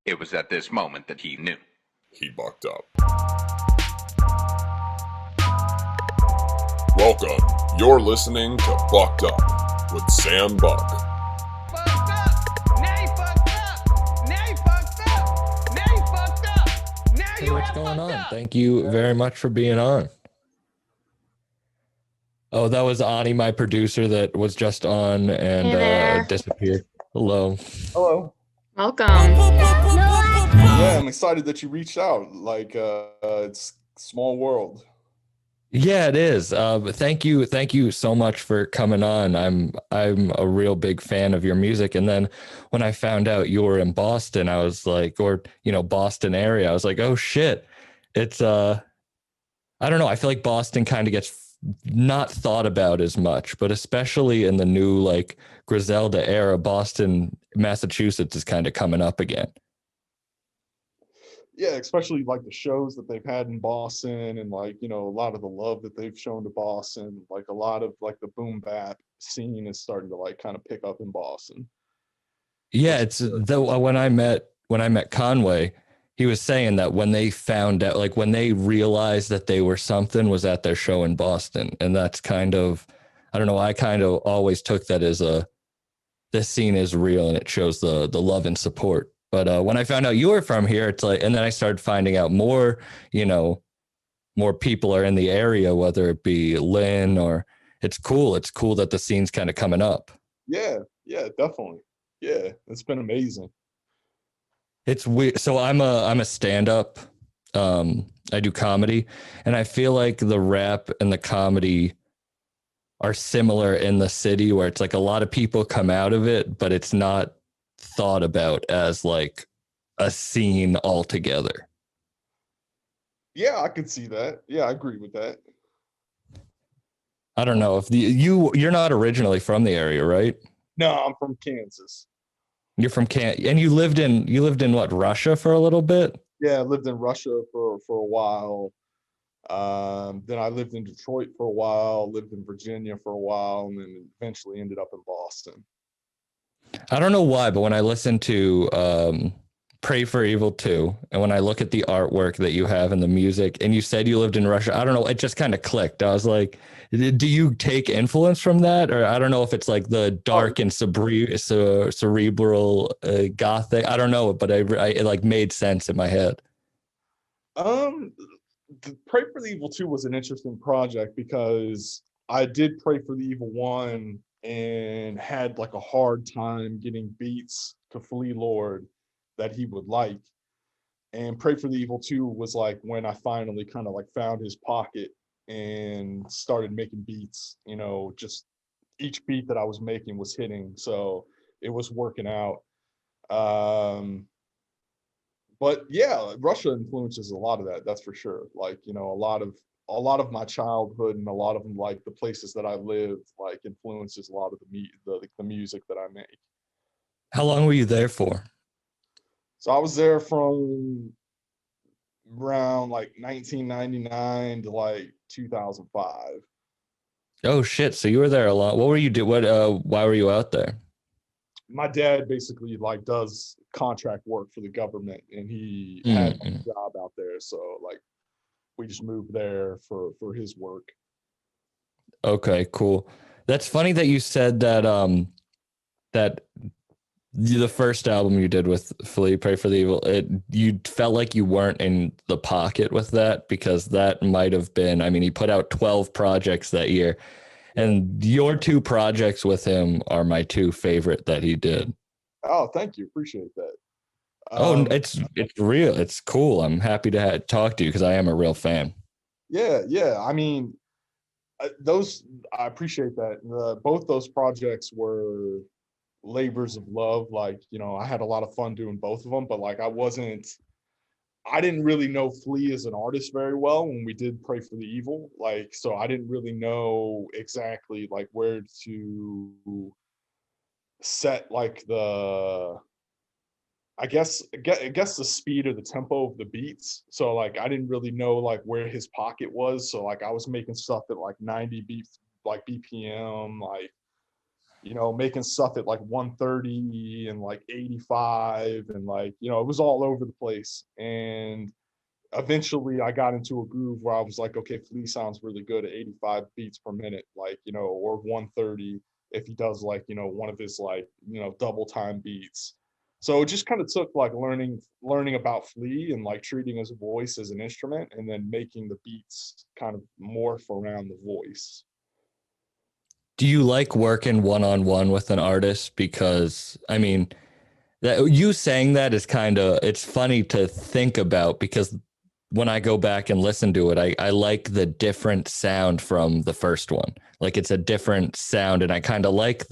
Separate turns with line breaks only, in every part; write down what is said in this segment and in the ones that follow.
It was at this moment that he knew.
He bucked up. Welcome. You're listening to Bucked Up with Sam Buck.
Fucked up. Now you fucked up. Now you fucked up. Now you fucked up. Now
Hey,
you
what's
have
going
fucked
on?
up.
Thank you very much for being on. Oh, that was Ani, my producer, that was just on
Hey
and
there.
disappeared. Hello.
Hello.
Welcome.
Yeah, I'm excited that you reached out. It's small world.
Yeah, it is. Thank you so much for coming on. I'm a real big fan of your music. And then when I found out you were in Boston, I was like, Boston area, I was like, oh shit. It's I don't know. I feel like Boston kind of gets not thought about as much, but especially in the new like Griselda era, Boston, Massachusetts is kind of coming up again.
Yeah, especially like the shows that they've had in Boston and a lot of the love that they've shown to Boston. Like a lot of like the boom bap scene is starting to like kind of pick up in Boston.
Yeah, it's though when I met Conway, he was saying that when they found out, like when they realized that they were something, was at their show in Boston, and that's kind of, I don't know, I kind of always took that as this scene is real and it shows the love and support. But when I found out you were from here, it's like, and then I started finding out more, more people are in the area, whether it be Lynn or it's cool. It's cool that the scene's kind of coming up.
Yeah, definitely. Yeah, it's been amazing.
It's weird. So I'm a stand-up. I do comedy, and I feel like the rap and the comedy are similar in the city, where it's like a lot of people come out of it, but it's not thought about as like a scene altogether.
Yeah, I could see that. Yeah, I agree with that.
I don't know if you're not originally from the area, right?
No, I'm from Kansas.
You're from and you lived in what, Russia for a little bit?
Yeah, I lived in Russia for a while. Then I lived in Detroit for a while, lived in Virginia for a while, and then eventually ended up in Boston.
I don't know why, but when I listen to Pray for Evil 2, and when I look at the artwork that you have and the music, and you said you lived in Russia, I don't know, it just kind of clicked. I was like, do you take influence from that? Or I don't know if it's like the dark and cerebral gothic. I don't know, but it like made sense in my head.
Pray for the Evil 2 was an interesting project because I did Pray for the Evil 1 and had like a hard time getting beats to Flea Lord that he would like. And Pray for the Evil 2 was like when I finally kind of like found his pocket and started making beats, just each beat that I was making was hitting. So it was working out. But yeah, Russia influences a lot of that. That's for sure. Like, a lot of my childhood and a lot of them, like the places that I lived, like influences a lot of the music that I make.
How long were you there for?
So I was there from around like 1999 to like 2005.
Oh shit! So you were there a lot. What were you do? Why were you out there?
My dad basically like does contract work for the government, and he had a job out there. So like we just moved there for his work.
Okay, cool. That's funny that you said that that the first album you did with Flea, Pray for the Evil, you felt like you weren't in the pocket with that, because that might have been, I mean, he put out 12 projects that year, and your two projects with him are my two favorite that he did.
Oh, thank you. Appreciate that.
It's real. It's cool. I'm happy to talk to you because I am a real fan.
Yeah. I mean, I appreciate that. Both those projects were labors of love. Like, I had a lot of fun doing both of them, but like I didn't really know Flea as an artist very well when we did Pray for the Evil. Like, so I didn't really know exactly like where to set like I guess the speed or the tempo of the beats. So like I didn't really know like where his pocket was. So like I was making stuff at like 90 beats, like BPM, like making stuff at like 130 and like 85 and like, it was all over the place. And eventually I got into a groove where I was like, okay, Flea sounds really good at 85 beats per minute, like, or 130 if he does like, one of his like, double time beats. So it just kind of took like learning about Flea and like treating his voice as an instrument and then making the beats kind of morph around the voice.
Do you like working one-on-one with an artist? Because I mean, that you saying that is it's funny to think about, because when I go back and listen to it, I like the different sound from the first one. Like it's a different sound, and I kind of like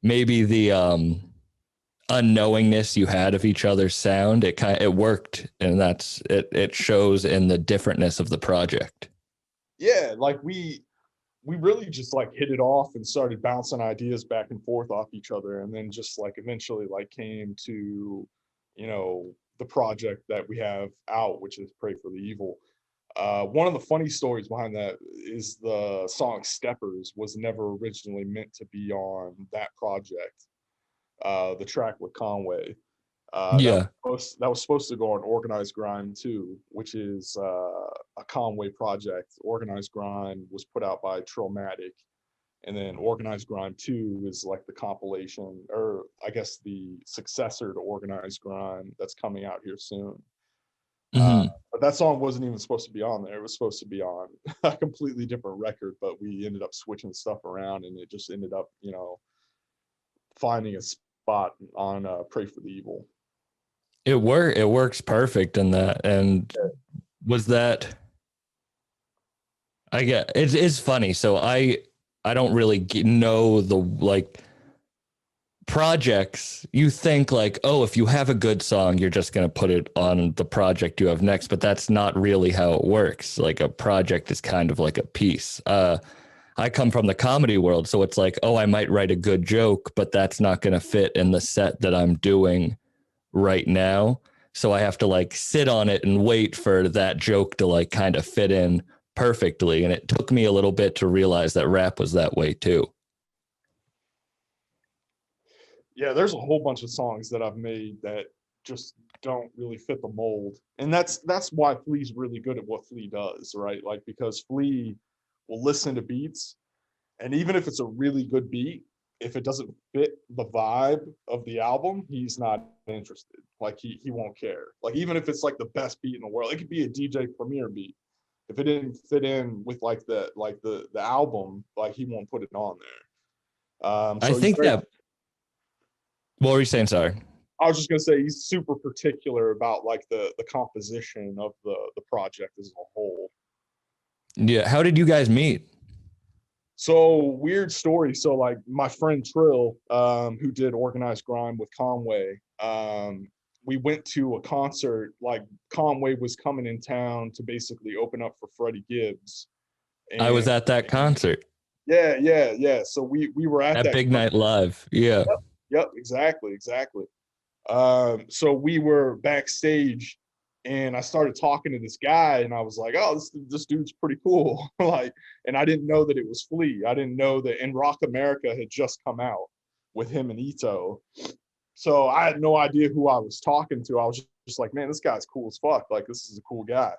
maybe the unknowingness you had of each other's sound. It worked, and it shows in the differentness of the project.
Yeah, like we really just like hit it off and started bouncing ideas back and forth off each other, and then just like eventually like came to the project that we have out, which is Pray for the Evil. One of the funny stories behind that is the song Steppers was never originally meant to be on that project. The track with Conway. That was supposed to go on Organized Grind 2, which is a Conway project. Organized Grind was put out by Trillmatic, and then Organized Grind 2 is like the compilation, or I guess the successor to Organized Grind that's coming out here soon. But that song wasn't even supposed to be on there. It was supposed to be on a completely different record, but we ended up switching stuff around, and it just ended up, finding a spot on Pray for the Evil.
It works perfect in that. And was that, I get it's funny. So I don't really know the like projects. You think like, oh, if you have a good song, you're just going to put it on the project you have next, but that's not really how it works. Like a project is kind of like a piece. I come from the comedy world, so it's like, oh, I might write a good joke, but that's not going to fit in the set that I'm doing right now. So I have to like sit on it and wait for that joke to like kind of fit in perfectly. And it took me a little bit to realize that rap was that way too.
Yeah, there's a whole bunch of songs that I've made that just don't really fit the mold. And that's why Flea's really good at what Flea does, right? Like, because Flea will listen to beats, and even if it's a really good beat, if it doesn't fit the vibe of the album, he's not interested. Like he won't care. Like even if it's like the best beat in the world, it could be a DJ Premier beat. If it didn't fit in with like the album, like he won't put it on there. So I think that.
What were you saying? Sorry.
I was just gonna say he's super particular about like the composition of the project as a whole.
Yeah. How did you guys meet?
So weird story. So like my friend Trill, who did Organized Grind with Conway, we went to a concert. Like Conway was coming in town to basically open up for Freddie Gibbs. And
I was at that concert.
Yeah. So we were at that
Big Night Live. Yeah.
Yep. Exactly. So we were backstage, and I started talking to this guy, and I was like, oh, this dude's pretty cool. Like, and I didn't know that it was Flea. I didn't know that, and Rock America had just come out with him and Ito. So I had no idea who I was talking to. I was just like, man, this guy's cool as fuck. Like, this is a cool guy.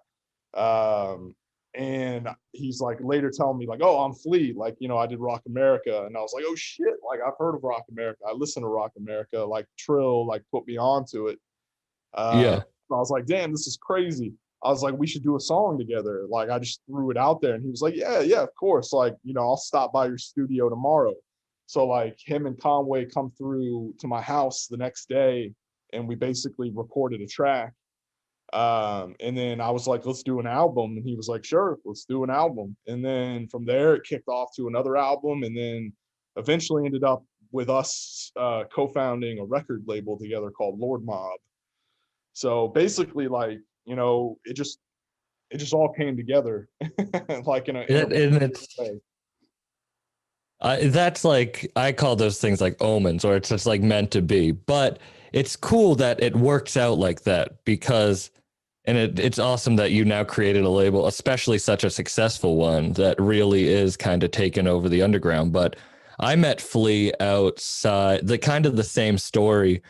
And he's like later telling me like, oh, I'm Flea. Like, I did Rock America. And I was like, oh shit. Like, I've heard of Rock America. I listen to Rock America. Like Trill, like put me onto it.
Yeah.
I was like, damn, this is crazy. I was like, we should do a song together. Like, I just threw it out there, and he was like, yeah, of course. Like, I'll stop by your studio tomorrow. So like him and Conway come through to my house the next day, and we basically recorded a track. And then I was like, let's do an album. And he was like, sure, let's do an album. And then from there, it kicked off to another album, and then eventually ended up with us co-founding a record label together called Lord Mob. So basically, like, it just all came together, like in a way.
That's like, I call those things like omens, or it's just like meant to be. But it's cool that it works out like that, because, and it's awesome that you now created a label, especially such a successful one that really is kind of taken over the underground. But I met Flea outside, the kind of the same story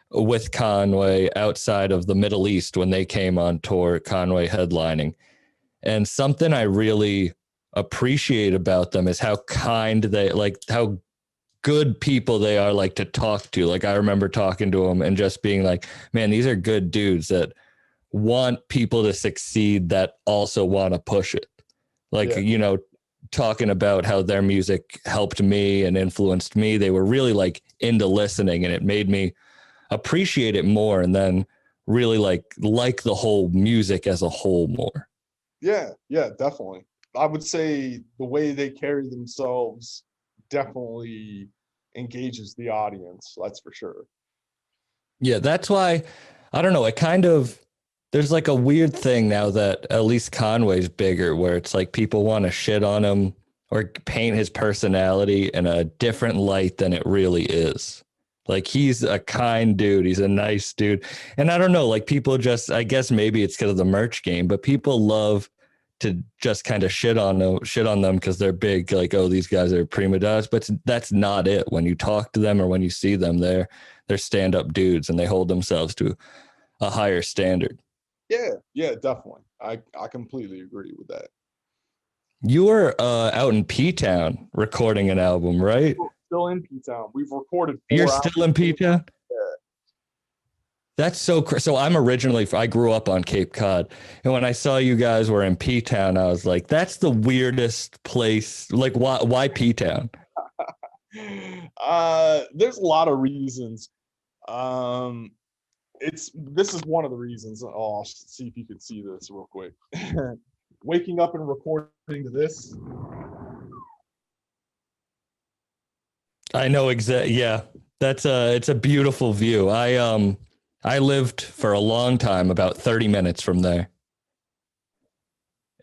with Conway outside of the Middle East when they came on tour, Conway headlining. And something I really appreciate about them is how kind they, like how good people they are, like to talk to. Like I remember talking to them and just being like, man, these are good dudes that want people to succeed, that also want to push it. Like,
Yeah.
Talking about how their music helped me and influenced me. They were really like into listening, and it made me appreciate it more, and then really like the whole music as a whole more.
Yeah, definitely. I would say the way they carry themselves definitely engages the audience. That's for sure.
Yeah, that's why I don't know. It kind of there's like a weird thing now that at least Conway's bigger, where it's like people want to shit on him or paint his personality in a different light than it really is. Like he's a kind dude, he's a nice dude, and I don't know. Like people just, I guess maybe it's because of the merch game, but people love to just kind of shit on them because they're big. Like, oh, these guys are prima donnas, but that's not it. When you talk to them or when you see them, they're stand-up dudes and they hold themselves to a higher standard.
Yeah, definitely. I completely agree with that.
You were out in P-Town recording an album, right?
Still in P-Town. We've recorded 4
You're
albums.
still in P-Town?
Yeah.
That's so I grew up on Cape Cod, and when I saw you guys were in P-Town, I was like, that's the weirdest place. Like, why P-Town?
There's a lot of reasons. This is one of the reasons. Oh, I'll see if you can see this real quick. Waking up and recording to this.
I know exactly. Yeah, it's a beautiful view. I lived for a long time about 30 minutes from there,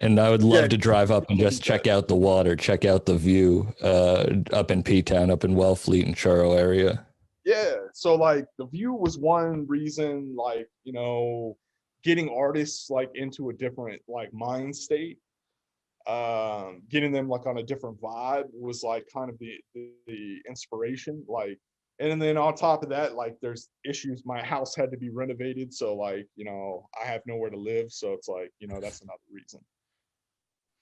and I would love to drive up and just check out the water, check out the view up in P-Town, up in Wellfleet and Churro area.
Yeah, so like the view was one reason, like, getting artists like into a different like mind state, getting them like on a different vibe was like kind of the inspiration. Like, and then on top of that, like there's issues. My house had to be renovated, so like, I have nowhere to live, so it's like, that's another reason.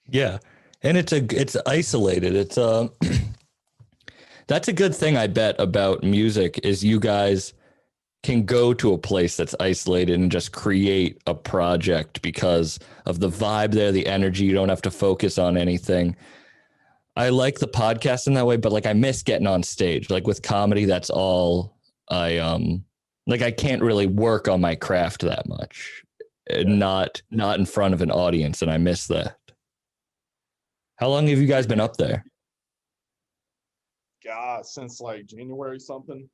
Yeah, and it's isolated. It's that's a good thing, I bet, about music is you guys can go to a place that's isolated and just create a project because of the vibe there, the energy. You don't have to focus on anything. I like the podcast in that way, but like I miss getting on stage. Like with comedy, that's all I like. I can't really work on my craft that much, not in front of an audience, and I miss that. How long have you guys been up there?
God, since like January something.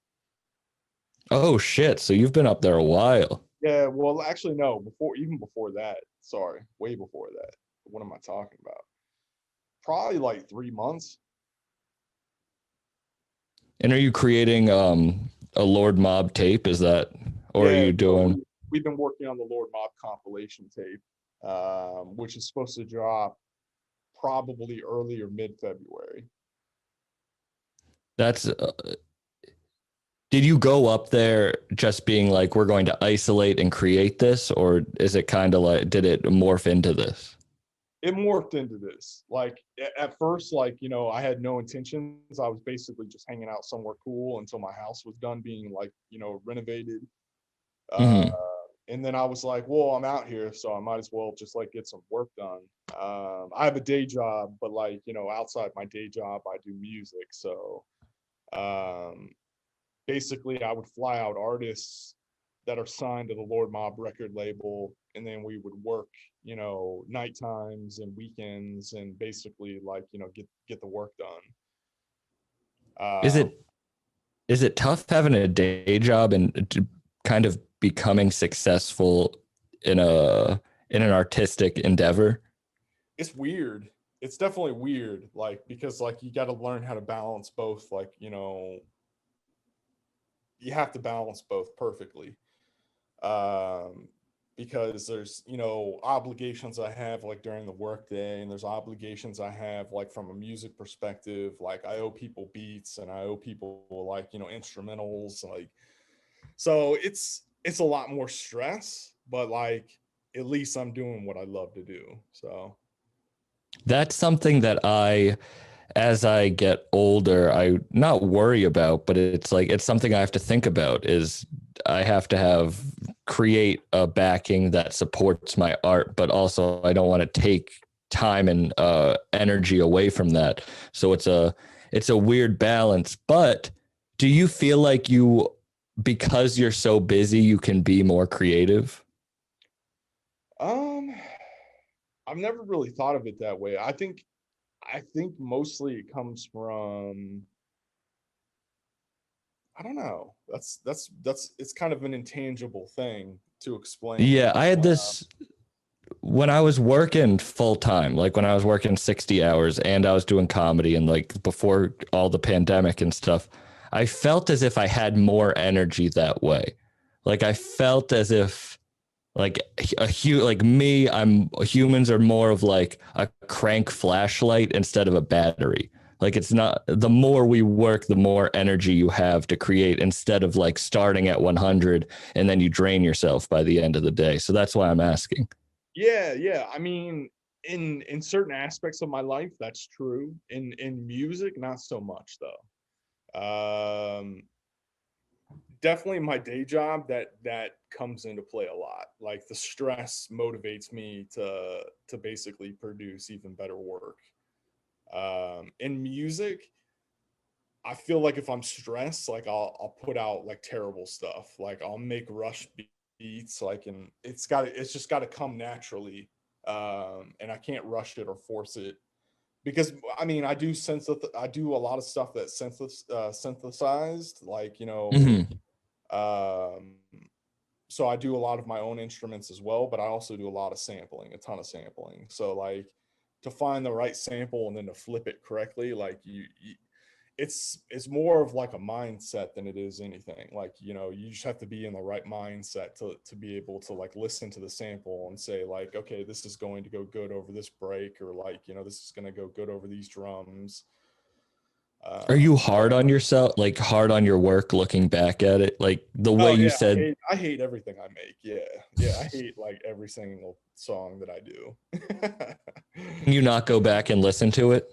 Oh shit! So you've been up there a while.
Yeah, well, actually, no. Even before that. Sorry, way before that. What am I talking about? Probably like 3 months.
And are you creating a Lord Mob tape? Is that, or are you doing?
We've been working on the Lord Mob compilation tape, which is supposed to drop probably early or mid-February.
That's. Did you go up there just being like, we're going to isolate and create this, or is it kind of like, did it morph into this?
It morphed into this. Like at first, like, I had no intentions. I was basically just hanging out somewhere cool until my house was done being like, renovated. And then I was like, well, I'm out here, so I might as well just like get some work done. I have a day job, but like, outside my day job, I do music. So basically I would fly out artists that are signed to the Lord Mob record label, and then we would work, night times and weekends, and basically like, get the work done.
Is it tough having a day job and kind of becoming successful in an artistic endeavor?
It's weird. It's definitely weird, like, because like you got to learn how to balance both, like, you have to balance both perfectly. because there's, you know, obligations I have like during the workday, and there's obligations I have like from a music perspective. Like I owe people beats, and I owe people like, you know, instrumentals, like, so it's a lot more stress, but like at least I'm doing what I love to do. So
That's something that as I get older, I not worry about, but it's like, it's something I have to think about is I have to create a backing that supports my art, but also I don't want to take time and energy away from that. So it's a weird balance. But do you feel like because you're so busy, you can be more creative?
um I've never really thought of it that way. I think mostly it comes from, I don't know. That's it's kind of an intangible thing to explain.
Yeah, I had this when I was working full time, like when I was working 60 hours and I was doing comedy and like before all the pandemic and stuff, I felt as if I had more energy that way. Like I felt as if like like me, humans are more of like a crank flashlight instead of a battery. Like it's not, the more we work, the more energy you have to create instead of like starting at 100 and then you drain yourself by the end of the day. So that's why I'm asking.
Yeah. I mean, in certain aspects of my life, that's true. In music, not so much though. Definitely my day job, that comes into play a lot. Like the stress motivates me to basically produce even better work. In music, I feel like if I'm stressed, like I'll put out like terrible stuff. Like I'll make rush beats, like, and it's just got to come naturally. And I can't rush it or force it, because I mean I do a lot of stuff that's synthesized, like, you know.
Mhm.
Um, so I do a lot of my own instruments as well, but I also do a lot of sampling, a ton of sampling. So like to find the right sample and then to flip it correctly, like it's more of like a mindset than it is anything. Like, you know, you just have to be in the right mindset to be able to like listen to the sample and say like, okay, this is going to go good over this break, or like, you know, this is going to go good over these drums.
Are you
So
hard on yourself, like hard on your work looking back at it? Like the way
oh
you
yeah,
said,
I hate everything I make. Yeah, I hate like every single song that I do.
can you not go back and listen to it?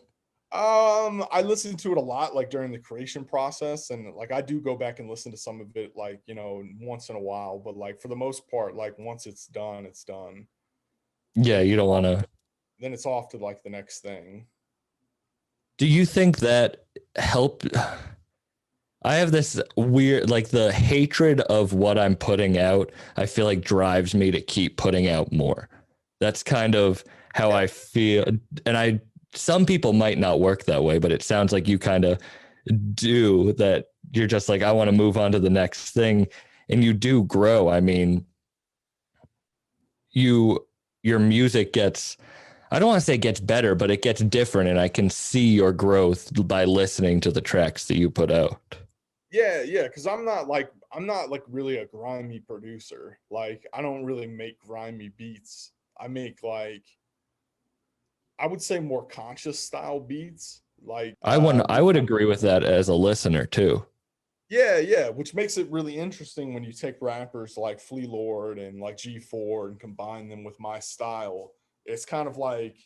I listen to it a lot, like during the creation process, and like I do go back and listen to some of it, like, you know, once in a while. But like for the most part, like once it's done, it's done.
Yeah,
Then
you don't want to.
then it's off to like the next thing.
Do you think that help? I have this weird, like the hatred of what I'm putting out, I feel like drives me to keep putting out more. That's kind of how I feel. And some people might not work that way, but it sounds like you kind of do that. You're just like, I want to move on to the next thing. And you do grow. I mean, your music gets, I don't want to say it gets better, but it gets different. And I can see your growth by listening to the tracks that you put out.
Yeah, because I'm not like really a grimy producer. Like I don't really make grimy beats. I make like, I would say more conscious style beats. Like
I would agree with that as a listener too.
yeah, which makes it really interesting when you take rappers like Flea Lord and like G4 and combine them with my style. It's kind of like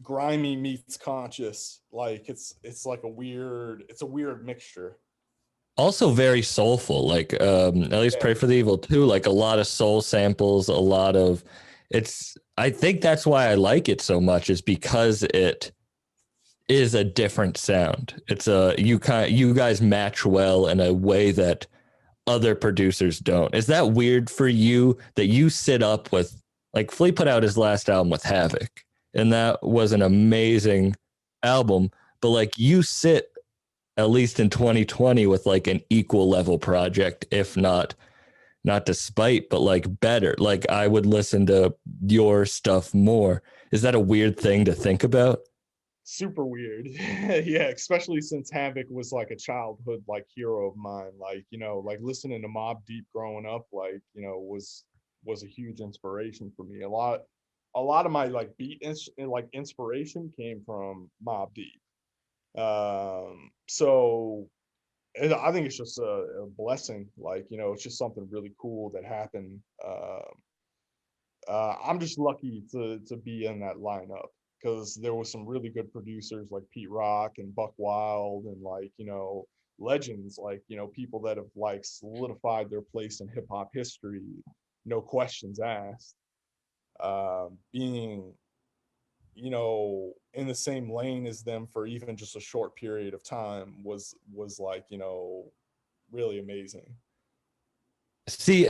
grimy meets conscious. Like it's like it's a weird mixture.
Also very soulful, like at least
Yeah.
Pray for the Evil too, like a lot of soul samples, a lot of I think that's why I like it so much, is because it is a different sound. It's you guys match well in a way that other producers don't. Is that weird for you that you sit up with, like Flea put out his last album with Havoc, and that was an amazing album, but like you sit at least in 2020 with like an equal level project, if not despite, but like better. Like I would listen to your stuff more. Is that a weird thing to think about?
Super weird. Yeah, especially since Havoc was like a childhood like hero of mine. Like, you know, like listening to Mobb Deep growing up, like, you know, was was a huge inspiration for me. A lot of my like inspiration came from Mobb Deep. So and I think it's just a blessing. Like, it's just something really cool that happened. I'm just lucky to be in that lineup because there was some really good producers like Pete Rock and Buck Wild and like, legends, like, people that have like solidified their place in hip hop history, no questions asked. Being, in the same lane as them for even just a short period of time was like, really amazing.
See,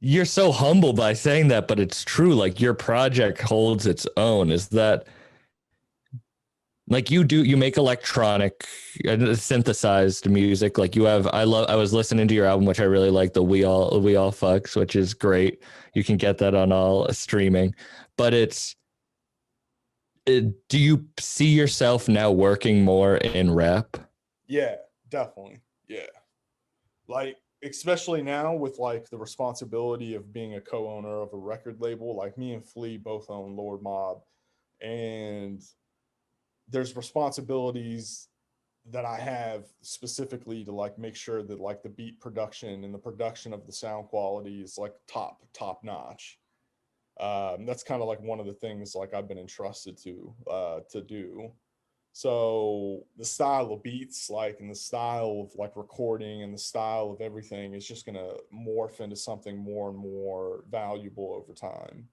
you're so humble by saying that, but it's true. Like your project holds its own. Is that like you make electronic synthesized music? Like I was listening to your album, which I really like, the We All Fucks, which is great. You can get that on all streaming, but do you see yourself now working more in rap?
Yeah, definitely. Yeah. Like, especially now with like the responsibility of being a co-owner of a record label, like me and Flea both own Lord Mob, and there's responsibilities that I have specifically to like make sure that like the beat production and the production of the sound quality is like top notch. That's kind of like one of the things like I've been entrusted to do. So the style of beats, like, and the style of like recording and the style of everything is just gonna morph into something more and more valuable over time.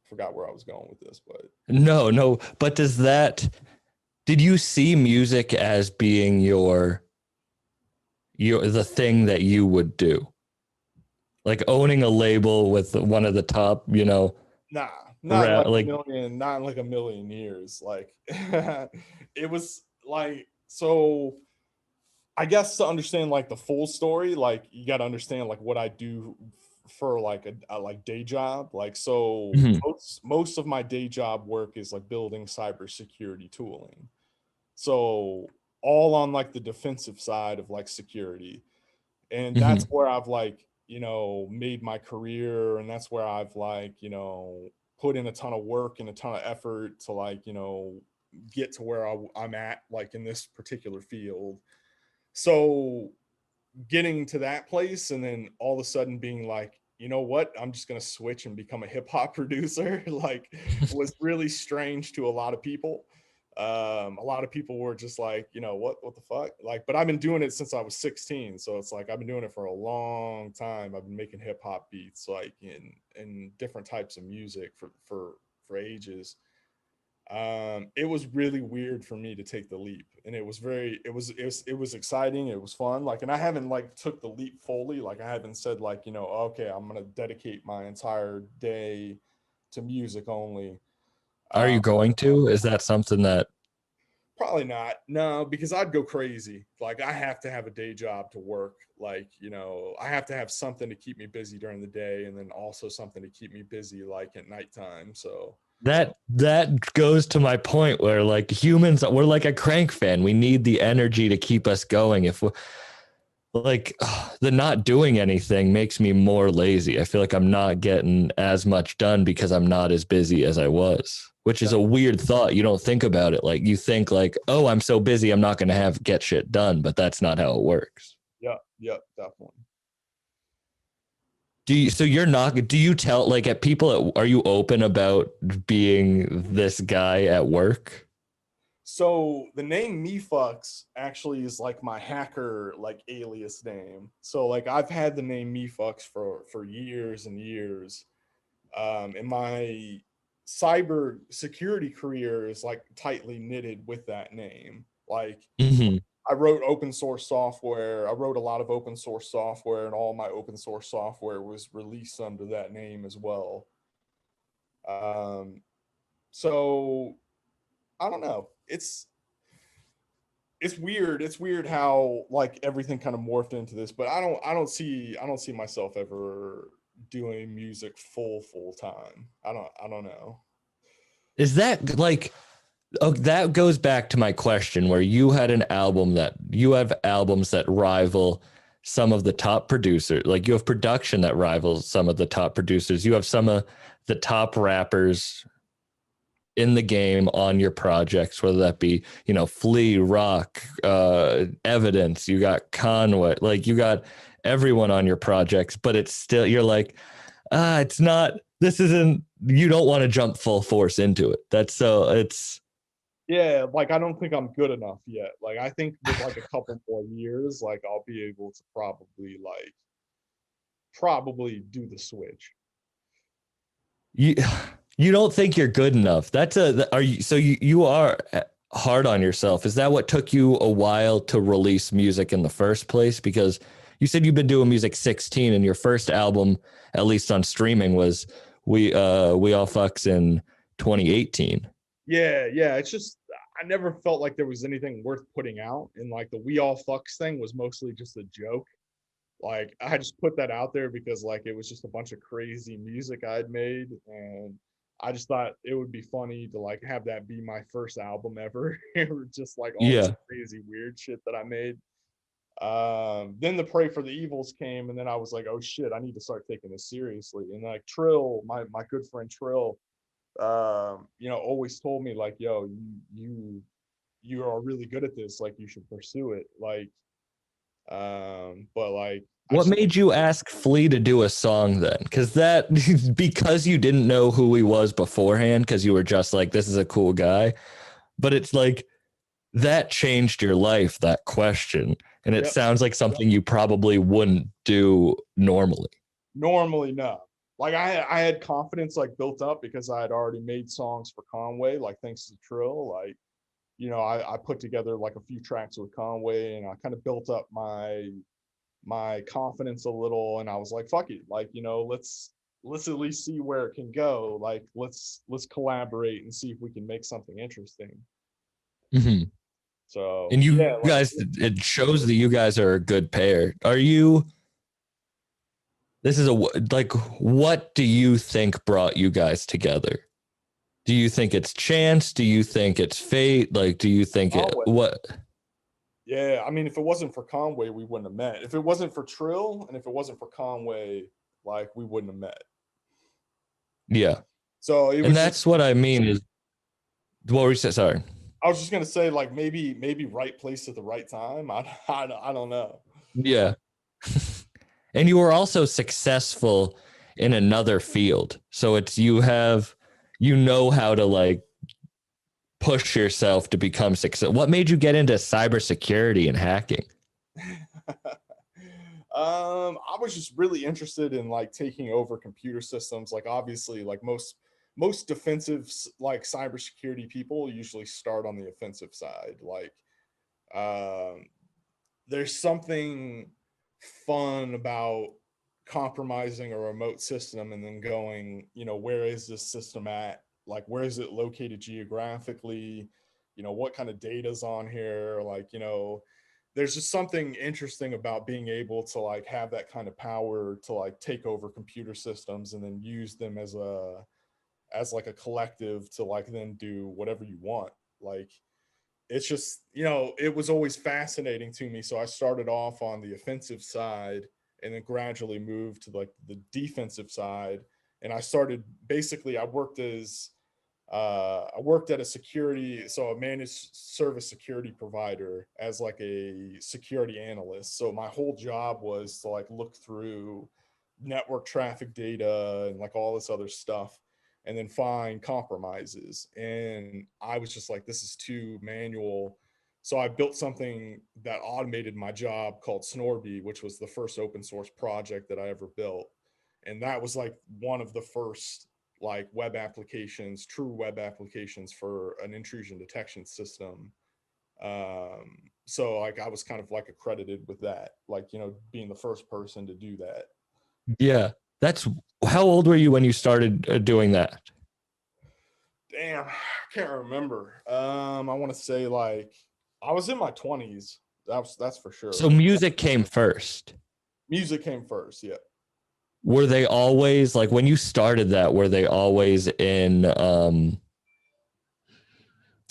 Forgot where I was going with this, but
no. But did you see music as being the thing that you would do? Like owning a label with one of the top,
nah, not
like
in like a million years. Like it was like, so I guess to understand like the full story, like you got to understand like what I do for like a like day job. Like, so most of my day job work is like building cybersecurity tooling. So all on like the defensive side of like security. And that's where I've like, made my career, and that's where I've like, put in a ton of work and a ton of effort to like, get to where I'm at like in this particular field. So getting to that place and then all of a sudden being like, you know what, I'm just going to switch and become a hip hop producer, like was really strange to a lot of people. A lot of people were just like, what the fuck? Like, but I've been doing it since I was 16. So it's like, I've been doing it for a long time. I've been making hip hop beats, like in different types of music for ages. It was really weird for me to take the leap, and it was exciting. It was fun. Like, and I haven't like took the leap fully. Like I haven't said like, okay, I'm going to dedicate my entire day to music only.
Are you going to? Is that something that?
Probably not. No, because I'd go crazy. Like I have to have a day job to work. Like, I have to have something to keep me busy during the day, and then also something to keep me busy like at nighttime. So
That goes to my point where like humans, we're like a crank fan. We need the energy to keep us going. If we're like the not doing anything makes me more lazy. I feel like I'm not getting as much done because I'm not as busy as I was, which is a weird thought. You don't think about it. Like you think like, oh, I'm so busy, I'm not going to get shit done, but that's not how it works.
Yeah, definitely.
Do you tell like at people, are you open about being this guy at work?
So the name Mephux actually is like my hacker like alias name. So like I've had the name Mephux for years and years. And my cyber security career is like tightly knitted with that name. Like I wrote open source software. I wrote a lot of open source software, and all my open source software was released under that name as well. So I don't know. It's weird. It's weird how like everything kind of morphed into this, but I don't see myself ever doing music full time. I don't know.
Is that like, oh, that goes back to my question where you have albums that rival some of the top producers. Like you have production that rivals some of the top producers. You have some of the top rappers in the game on your projects, whether that be, you know, Flea, Rock, Evidence, you got Conway, like you got everyone on your projects, but it's still, you're like, it's not, this isn't, you don't want to jump full force into it. That's so it's.
Yeah, like I don't think I'm good enough yet. Like I think with like a couple more years, like I'll be able to probably do the switch.
You don't think you're good enough. Are you, so you are hard on yourself. Is that what took you a while to release music in the first place? Because you said you've been doing music 16 and your first album, at least on streaming, was We All Fucks in 2018.
Yeah. It's just I never felt like there was anything worth putting out, and like the We All Fucks thing was mostly just a joke. Like I just put that out there because like it was just a bunch of crazy music I'd made, and I just thought it would be funny to like have that be my first album ever. It was just like all this crazy weird shit that I made. Then the Pray for the Evils came, and then I was like, oh shit, I need to start taking this seriously. And like Trill, my good friend Trill, you know, always told me like, yo, you are really good at this, like you should pursue it. Like but like
what made you ask Flea to do a song then? Because you didn't know who he was beforehand, because you were just like, this is a cool guy. But it's like that changed your life, that question. And it sounds like something you probably wouldn't do normally. Normally,
no. Like I had confidence like built up because I had already made songs for Conway, like thanks to Trill. Like, you know, I put together like a few tracks with Conway, and I kind of built up my confidence a little, and I was like, fuck it, like, you know, let's at least see where it can go. Like let's collaborate and see if we can make something interesting.
Mm-hmm.
So
and you guys, it shows that you guys are a good pair. What do you think brought you guys together? Do you think it's chance? Do you think it's fate? Like, do you think what?
Yeah, I mean, if it wasn't for Conway, we wouldn't have met. If it wasn't for Trill and if it wasn't for Conway, like we wouldn't have met.
Yeah.
So
that's what I mean is, what were you saying? Sorry.
I was just gonna say like maybe right place at the right time. I don't know.
Yeah. And you were also successful in another field. So it's, you know how to like push yourself to become successful. What made you get into cybersecurity and hacking?
I was just really interested in like taking over computer systems. Like obviously like most defensive like cybersecurity people usually start on the offensive side. Like there's something fun about compromising a remote system and then going, you know, where is this system at? Like, where is it located geographically? You know, what kind of data's on here? Like, you know, there's just something interesting about being able to like have that kind of power to like take over computer systems and then use them as like a collective to like then do whatever you want. Like, it's just, you know, it was always fascinating to me. So I started off on the offensive side and then gradually moved to like the defensive side. And I worked at a security, so a managed service security provider as like a security analyst. So my whole job was to like look through network traffic data and like all this other stuff and then find compromises. And I was just like, this is too manual. So I built something that automated my job called Snorby, which was the first open source project that I ever built. And that was like one of the first like web applications, true web applications for an intrusion detection system. So like I was kind of like accredited with that, like, you know, being the first person to do that.
Yeah. How old were you when you started doing that?
Damn, I can't remember. I want to say like I was in my 20s. That's for sure.
So music came first.
Music came first, yeah.
Were they always like, when you started that, were they always in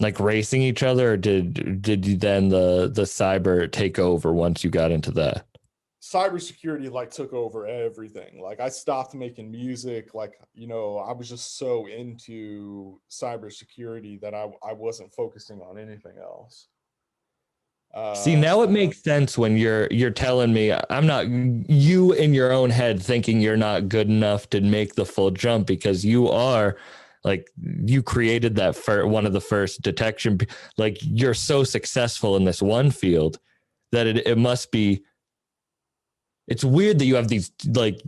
like racing each other, or did you then the cyber take over once you got into that?
cybersecurity like took over everything. Like I stopped making music. Like, you know, I was just so into cybersecurity that I wasn't focusing on anything else.
See, now it makes sense when you're telling me I'm not, you in your own head thinking you're not good enough to make the full jump, because you are, like, you created that one of the first detection. Like, you're so successful in this one field that it must be, it's weird that you have these, like,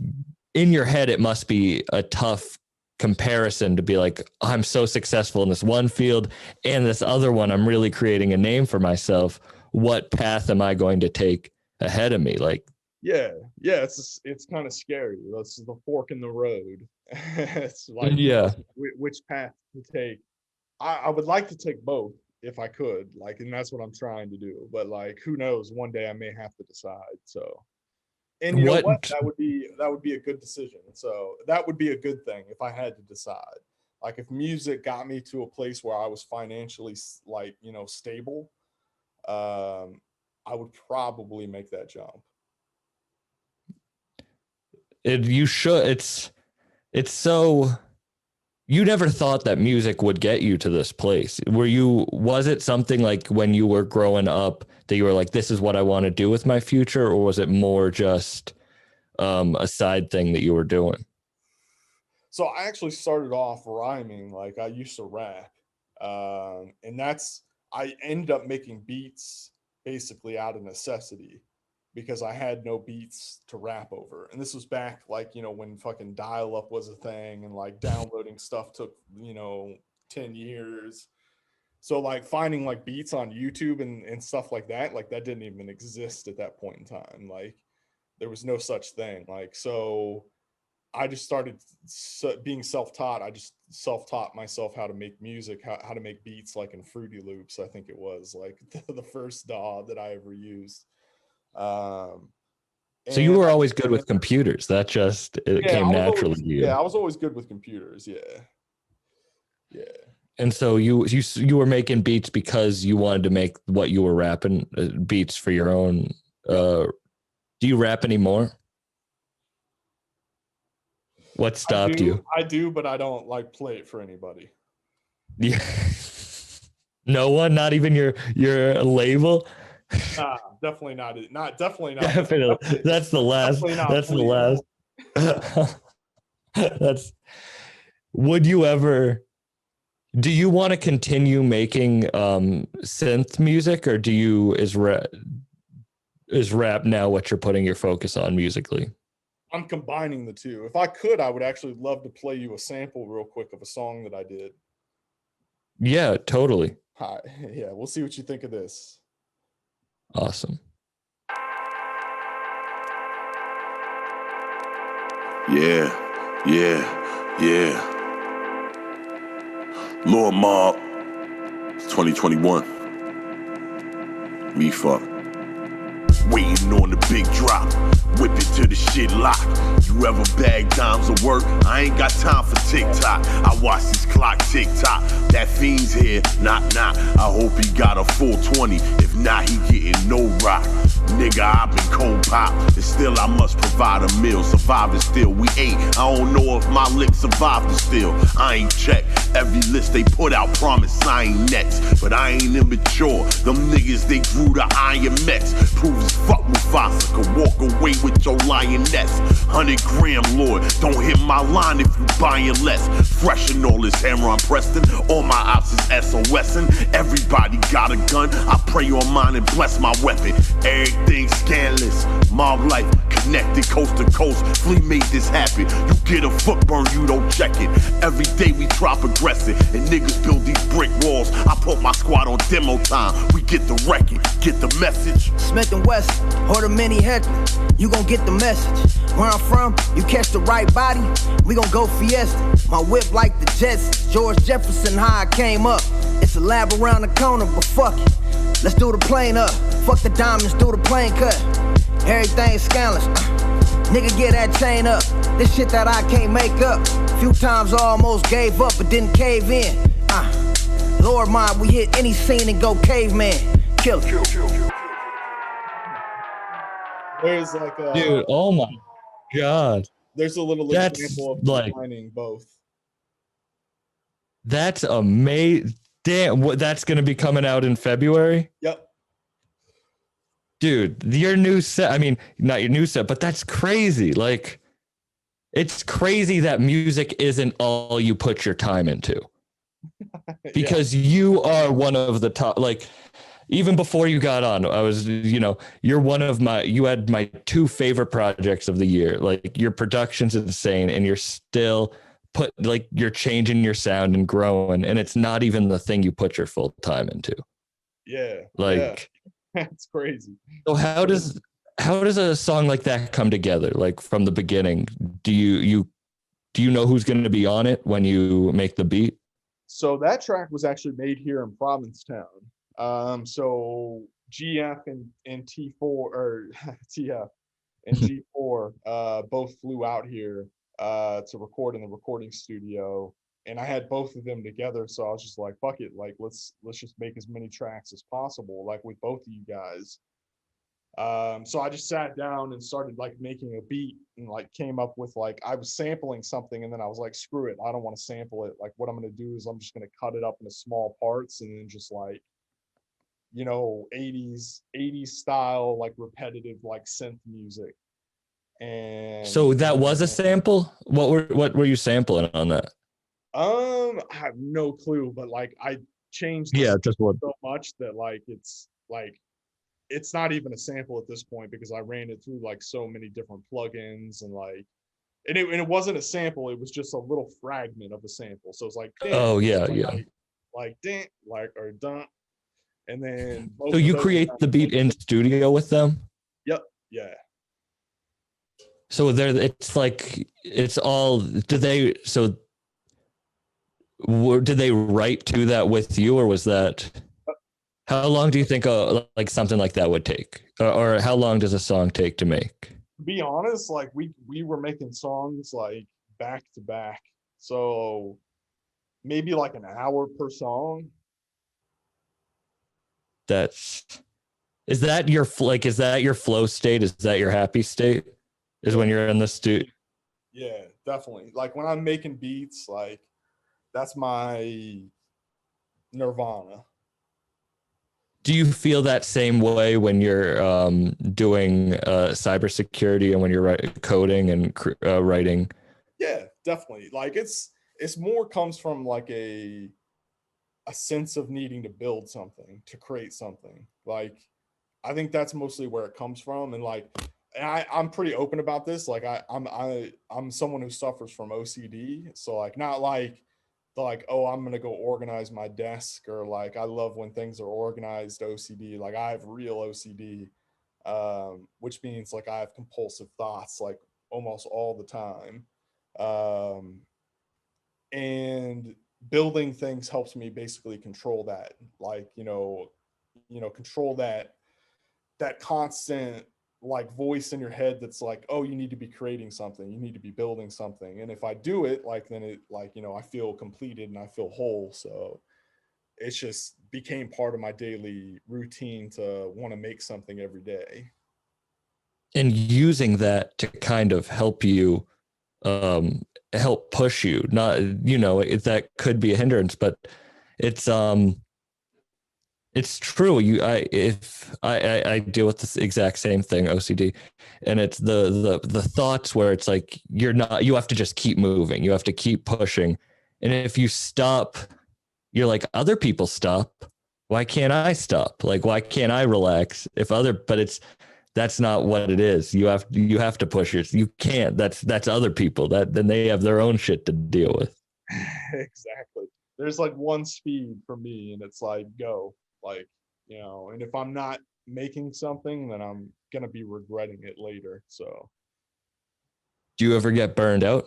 in your head, it must be a tough comparison to be like, I'm so successful in this one field and this other one, I'm really creating a name for myself. What path am I going to take ahead of me? Like, it's kind of scary. That's the fork in the road. It's like, which path to take. I would like to take both if I could, like, and that's what I'm trying to do. But like, who knows? One day I may have to decide. So, and you know what? That would be a good decision. So that would be a good thing if I had to decide. Like, if music got me to a place where I was financially, like, you know, stable, I would probably make that jump. You should. It's so, you never thought that music would get you to this place. Was it something like when you were growing up that you were like, this is what I want to do with my future? Or was it more just a side thing that you were doing?
So I actually started off rhyming. Like, I used to rap. And I ended up making beats basically out of necessity because I had no beats to rap over. And this was back, like, you know, when fucking dial-up was a thing and like downloading stuff took, you know, 10 years. So like finding like beats on YouTube and stuff like that didn't even exist at that point in time. Like, there was no such thing. Like, so I just started being self-taught. I just self-taught myself how to make music, how to make beats, like in Fruity Loops. I think it was like the first DAW that I ever used. So
you were always good with computers. That just came naturally to you.
Yeah, I was always good with computers. Yeah.
And so you were making beats because you wanted to make what you were rapping, beats for your own. Do you rap anymore? What stopped you?
I do, but I don't like play it for anybody.
Yeah. No one, not even your label.
Nah, definitely not. Definitely not.
Definitely. That's the last. That's the last. Would you ever? Do you want to continue making synth music, or is rap now what you're putting your focus on musically?
I'm combining the two. If I could, I would actually love to play you a sample real quick of a song that I did.
Yeah, totally.
Hi. Yeah, we'll see what you think of this.
Awesome.
Yeah. Lord Mob, it's 2021. Mephux. Waiting on the big drop, whip it till the shit lock. You ever bag dimes of work? I ain't got time for TikTok. I watch this clock tick-tock. That fiend's here, knock. I hope he got a full 20. If not, he getting no rock. Nigga, I've been cold pop, and still I must provide a meal. Surviving still, we ate. I don't know if my lick survived the still. I ain't checked every list they put out, promise I ain't next. But I ain't immature. Them niggas, they grew the Iron Mets. Proves fuck Mufasa could walk away with your lioness. 100-gram Lord, don't hit my line if you buying less. Fresh and all this hammer I'm Preston. All my ops is SOSing. Everybody got a gun. I pray on mine and bless my weapon. Everything scandalous. Mob life connected coast to coast. Flea made this happen. You get a foot burn, you don't check it. Every day we try progressing, and niggas build these brick walls. I put my squad on demo time. We get the record, get the message.
Smith and West, or the mini Heckler, you gon' get the message. Where I'm from, you catch the right body, we gon' go fiesta. My whip like the Jets, George Jefferson, how I came up. It's a lab around the corner, but fuck it. Let's do the plane up. Fuck the diamonds, do the plane cut. Everything scandalous. Nigga, get that chain up. This shit that I can't make up. Few times I almost gave up, but didn't cave in. Lord mine, we hit any scene and go caveman. Kill it.
There's like a
Dude, oh my God.
there's a little
That's
example of
like-
combining both.
That's amazing. Damn, that's going to be coming out in February?
Yep.
Dude, your new set, I mean, not your new set, but that's crazy. Like, it's crazy that music isn't all you put your time into. Because you are one of the top, like, even before you got on, I was, you're one of you had my two favorite projects of the year. Like, your production's insane, and you're still you're changing your sound and growing, and it's not even the thing you put your full time into.
Yeah.
Like,
That's crazy.
so how does a song like that come together? Like, from the beginning, do you know who's going to be on it when you make the beat?
So that track was actually made here in Provincetown. So GF and T4 or TF and G4 both flew out here to record in the recording studio, and I had both of them together. So I was just like, fuck it, like let's just make as many tracks as possible, like with both of you guys. So I just sat down and started like making a beat, and like came up with, like, I was sampling something, and then I was like, screw it, I don't want to sample it. Like, what I'm going to do is I'm just going to cut it up into small parts, and then just like, 80s style, like repetitive, like synth music. And
So that was a sample? What were you sampling on that?
I have no clue, but like I changed
just what.
so much that it's not even a sample at this point, because I ran it through like so many different plugins, and like and it wasn't a sample, it was just a little fragment of a sample. So it's like,
Oh yeah,
like ding, like, or dun, and then
so you create the beat in studio with them?
Yep. Yeah.
So it's like, it's all, did they write to that with you, or was that, how long do you think like something like that would take, or how long does a song take to make?
To be honest, like we were making songs like back to back, so maybe like an hour per song.
Is that your flow state? Is that your happy state? Is when you're in the studio?
Yeah, definitely. Like when I'm making beats, like that's my nirvana.
Do you feel that same way when you're doing cybersecurity and when you're coding and writing?
Yeah, definitely. Like it's more comes from like a sense of needing to build something, to create something. Like I think that's mostly where it comes from. And like, I'm pretty open about this. Like I'm someone who suffers from OCD. So like, not like oh, I'm gonna go organize my desk, or like I love when things are organized OCD. Like I have real OCD, which means like I have compulsive thoughts like almost all the time. And building things helps me basically control that, like, control that constant like voice in your head that's like, oh, you need to be creating something, you need to be building something. And if I do it, like, then it, like, I feel completed and I feel whole. So it's just became part of my daily routine to want to make something every day.
And using that to kind of help you, help push you, not, that could be a hindrance, but it's true. I deal with this exact same thing, OCD, and it's the thoughts where it's like, you have to just keep moving. You have to keep pushing. And if you stop, you're like, other people stop. Why can't I stop? Like, why can't I relax that's not what it is. You have to push it. You can't, that's other people then they have their own shit to deal with.
Exactly. There's like one speed for me, and it's like, go. Like, and if I'm not making something, then I'm going to be regretting it later. So.
Do you ever get burned out?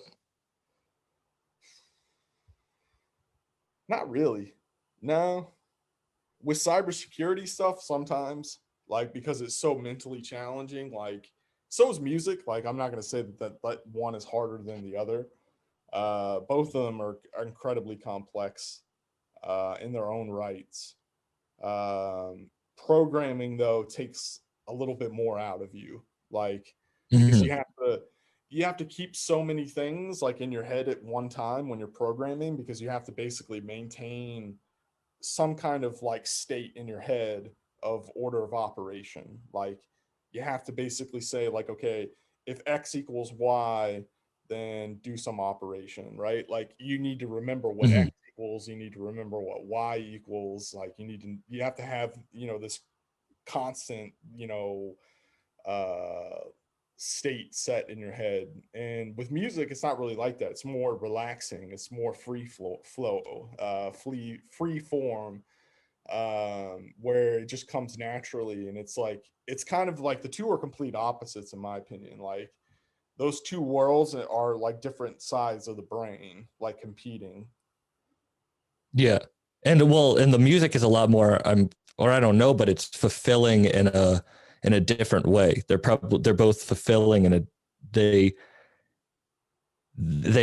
Not really. No. With cybersecurity stuff, sometimes, like, because it's so mentally challenging, like, so is music. Like, I'm not going to say that one is harder than the other. Both of them are incredibly complex in their own rights. Programming, though, takes a little bit more out of you. like because
Mhm.
you have to keep so many things like in your head at one time when you're programming, because you have to basically maintain some kind of like state in your head of order of operation. Like you have to basically say like, okay, if X equals Y, then do some operation, right? Like you need to remember what
Mhm.
X equals, you need to remember what Y equals, like you have to have, this constant, uh state set in your head. And with music it's not really like that. It's more relaxing, it's more free form, where it just comes naturally. And it's like it's kind of like the two are complete opposites in my opinion. Like those two worlds are like different sides of the brain, like competing.
Yeah. And the music is a lot more, or I don't know, but it's fulfilling in a different way. They're both fulfilling they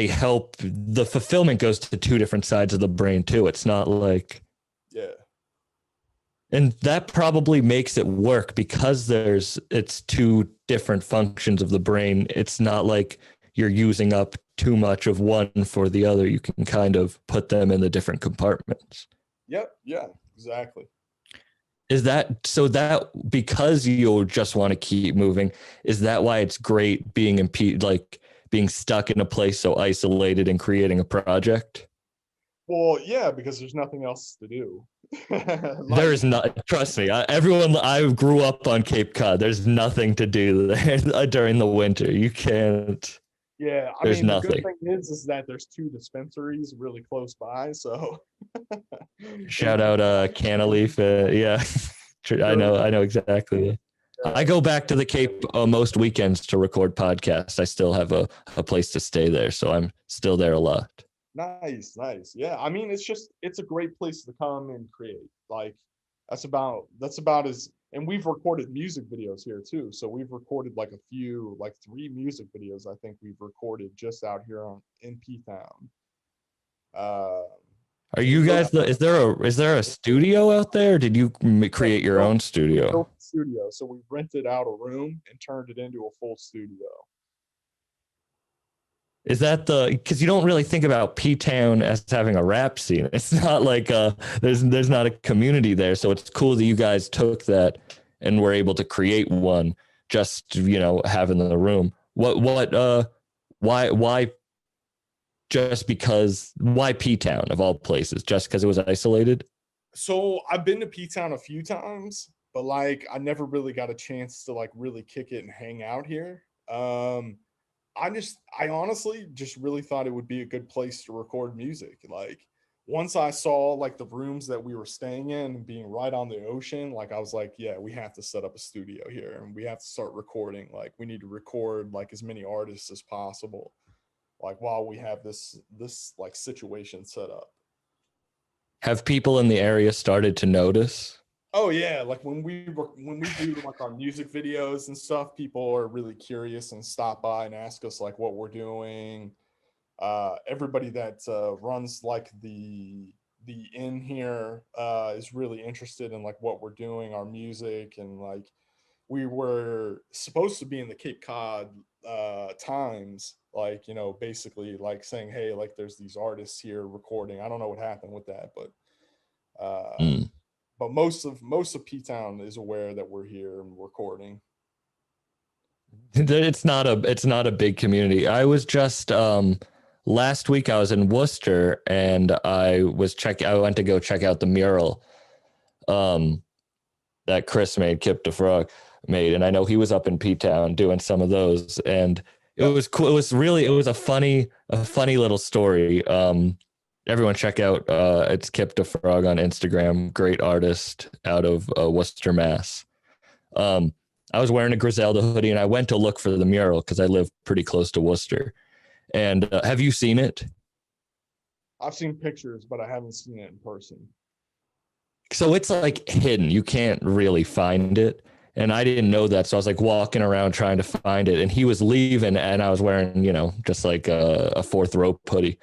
help. The fulfillment goes to two different sides of the brain too. It's not like,
Yeah.
and that probably makes it work because it's two different functions of the brain. It's not like you're using up too much of one for the other. You can kind of put them in the different compartments.
Yep. Yeah, exactly.
Is that so that because you just want to keep moving, is that why it's great being being stuck in a place so isolated and creating a project?
Well, yeah, because there's nothing else to do.
There is not, trust me, I grew up on Cape Cod. There's nothing to do there during the winter. You can't.
Yeah,
There's
the
nothing.
good thing is that there's two dispensaries really close by. So
Shout out Canaleaf. Yeah, I know exactly. I go back to the Cape most weekends to record podcasts. I still have a place to stay there, so I'm still there a lot.
Nice. Yeah, it's a great place to come and create. Like that's about as, and we've recorded music videos here too. So we've recorded like three music videos I think we've recorded just out here in P-Town.
Are you guys is there a studio out there? Or did you create your own studio?
Studio. So we rented out a room and turned it into a full studio.
Is that because you don't really think about P-Town as having a rap scene. It's not like there's not a community there. So it's cool that you guys took that and were able to create one just, having the room. Why just because, why P-Town of all places? Just because it was isolated?
So I've been to P-Town a few times, but like I never really got a chance to like really kick it and hang out here. I honestly just really thought it would be a good place to record music. Like once I saw like the rooms that we were staying in and being right on the ocean, like I was like, yeah, we have to set up a studio here and we have to start recording. Like we need to record like as many artists as possible, like while we have this like situation set up.
Have people in the area started to notice?
Oh yeah, like when we do like our music videos and stuff, people are really curious and stop by and ask us like what we're doing. Everybody that runs like the inn here is really interested in like what we're doing, our music. And like we were supposed to be in the Cape Cod Times, like basically like saying, hey, like there's these artists here recording. I don't know what happened with that, but but most of P-Town is aware that we're here and recording.
It's not a big community. I was just last week I was in Worcester and I went to go check out the mural that Chris made, Kip the Frog made, and I know he was up in P-Town doing some of those, and it was cool. It was a funny little story. Everyone check out it's Kip the Frog on Instagram. Great artist out of Worcester, Mass. I was wearing a Griselda hoodie and I went to look for the mural because I live pretty close to Worcester. And have you seen it?
I've seen pictures, but I haven't seen it in person.
So it's like hidden. You can't really find it. And I didn't know that. So I was like walking around trying to find it. And he was leaving and I was wearing, just like a fourth rope hoodie.